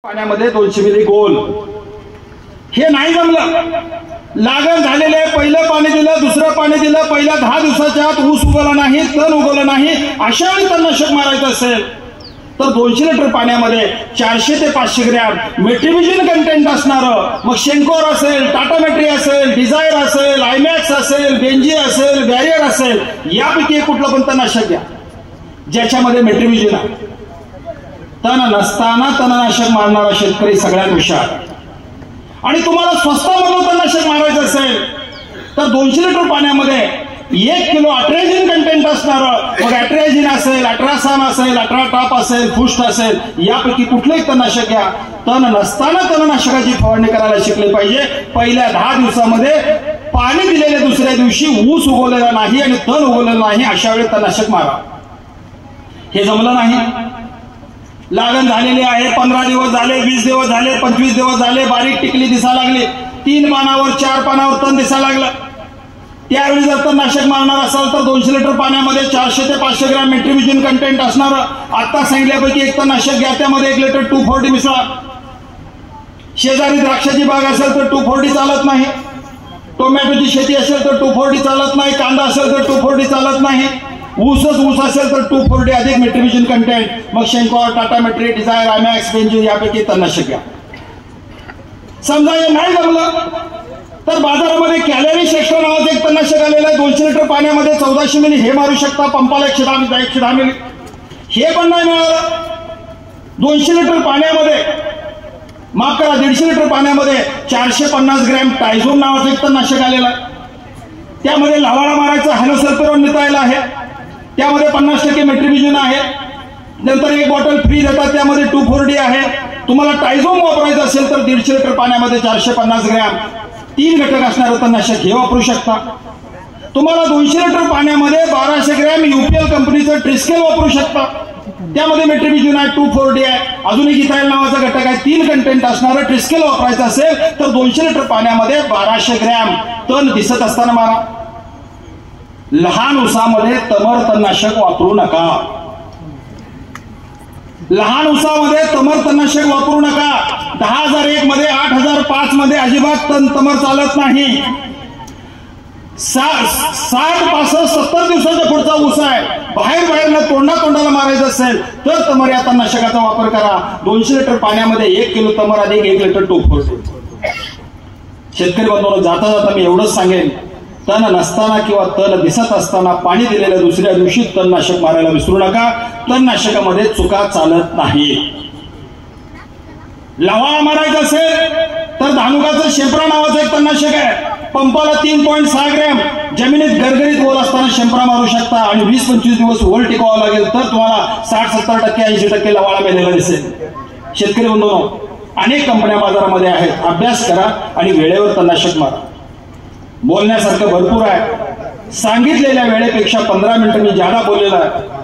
पाण्यामध्ये 200 मिली गोल हे नाही जमलं. लागण झालेले पहिलं पाणी दिलं, दुसरं पाणी दिलं, पहिल्या 10 दिवसाच्या आत ऊस उगवला नाही, तण उगवलं नाही, अशा वेळी तणनाशक मारायचं असेल तर 200 लिटर पाण्यामध्ये 400 ते 500 ग्रॅम मेट्रिबिजन कंटेंट असणारं, मग शेंकोर असेल, टाटा मेट्री असेल, डिझायर असेल, आयमॅक्स असेल, बेंजी असेल, बॅरियर असेल, यापैकी कुठलं पण तणनाशक घ्या ज्याच्यामध्ये मेट्रिबिजन आहे. तण नसताना तणनाशक मारणारा शेतकरी सगळ्यात हुशार. आणि तुम्हाला स्वस्तामधून तणनाशक मारायचं असेल तर 200 लिटर पाण्यामध्ये 1 किलो अट्राझिन कंटेंट असणारं, मग अट्राझिन असेल, अट्रासान असेल, अट्राटॉप असेल, फुस्ट असेल, यापैकी कुठलंही तणनाशक घ्या. तण नसताना तणनाशकाची फवारणी करायला शिकले पाहिजे. पहिल्या 10 दिवसामध्ये पाणी दिलेल्या दुसऱ्या दिवशी ऊस उगवलेला नाही आणि तण उगवलेलं नाही, अशा वेळी तणनाशक मारा. हे जमलं नाही. लागण झालेली आहे, 15 दिवस झाले, 20 दिवस झाले, 25 दिवस झाले, बारीक टिकली दिसा लागली, 3 पानावर 4 पानावर तण दिसा लागलं. त्यावेळी जर तणनाशक मारणार असाल तर 200 लिटर पाण्यामध्ये 400 ते 500 ग्रॅम मेट्रिबिजन कंटेंट असणारं आता सांगितल्यापैकी एक तणनाशक घ्या. त्यामध्ये 1 लिटर 240 मिसळा. शेजारी द्राक्षाची बाग असेल तर 240 चालत नाही, टोमॅटोची शेती असेल तर 240 चालत नाही, कांदा असेल तर 240 चालत नाही, ऊस असेल तर 240 अधिक मेट्रिबिजन कंटेंट, मग शेंकोर, टाटा मेट्री, डिझायर, आयमॅक्स, बेंजी यापैकी तणनाशक घ्या. समजा हे नाही जमलं तर बाजारामध्ये कॅलरी श्रेष्ठ नावाचं एक तणनाशक आलेलं आहे. 200 लिटर पाण्यामध्ये 1400 मिली हे मारू शकता. पंपाला 110 मिली हे पण नाही मिळालं. 200 लिटर पाण्यामध्ये, माफ करा, 150 लिटर पाण्यामध्ये 450 ग्रॅम टायझोम नावाचं एक तणनाशक आलेलं आहे. त्यामध्ये लावाळा मारायचं हॅलोसल्फेरॉन मिथाइल आहे, त्यामध्ये 50% मेट्रिबिजन आहे. नंतर एक बॉटल फ्री देतात, त्यामध्ये 240 आहे. तुम्हाला टायझोम वापरायचं असेल तर 150 लिटर पाण्यामध्ये 450 ग्रॅम 3 घटक असणारं तणनाशक हे वापरू शकता. तुम्हाला 200 लिटर पाण्यामध्ये 1200 ग्रॅम युपीएल कंपनीचं ट्रिस्केल वापरू शकता. त्यामध्ये मेट्रिबिजन आहे, 240 आहे, अजून एक इथाइल नावाचा घटक आहे. 3 कंटेंट असणारं ट्रिस्केल वापरायचं असेल तर 200 लिटर पाण्यामध्ये 1200 ग्रॅम तण दिसत असताना मारा. लहान ऊसामध्ये तमर तणनाशक वापरू नका. लहान ऊसामध्ये तमर तणनाशक वापरू नका. 10,001 मध्ये, 8,005 मध्ये अजिबात तमर चालत नाही. 60, 65, 70 दिवसाचा पुढचा ऊस आहे, बाहेर तोंडाला मारायचं असेल तर तमर या तणनाशकाचा वापर करा. 200 लिटर पाण्यामध्ये 1 किलो तमर अधिक 1 लिटर 240. शेतकरी बांधवांनो, जाता जाता मी एवढंच सांगेन, तण नसताना किंवा तण दिसत असताना पाणी दिलेल्या दुसऱ्या दिवशी तणनाशक मारायला विसरू नका. तणनाशकामध्ये चुका चालत नाही. लावाळा मारायचा असेल तर धानुकाचं शेंपरा नावाचं एक तणनाशक आहे. पंपाला 3.6 ग्रॅम जमिनीत गरगरीत ओल असताना शेंपरा मारू शकता आणि 20-25 दिवस ओल टिकवावं लागेल तर तुम्हाला 60-70%, 80% लावाळा मेलेला दिसेल. शेतकरी बंधूंनो, अनेक कंपन्या बाजारामध्ये आहेत. अभ्यास करा आणि वेळेवर तणनाशक मारा. बोलण्यासारखं भरपूर आहे. सांगितलेल्या वेळेपेक्षा 15 मिनिटं मी ज्यादा बोललेला आहे.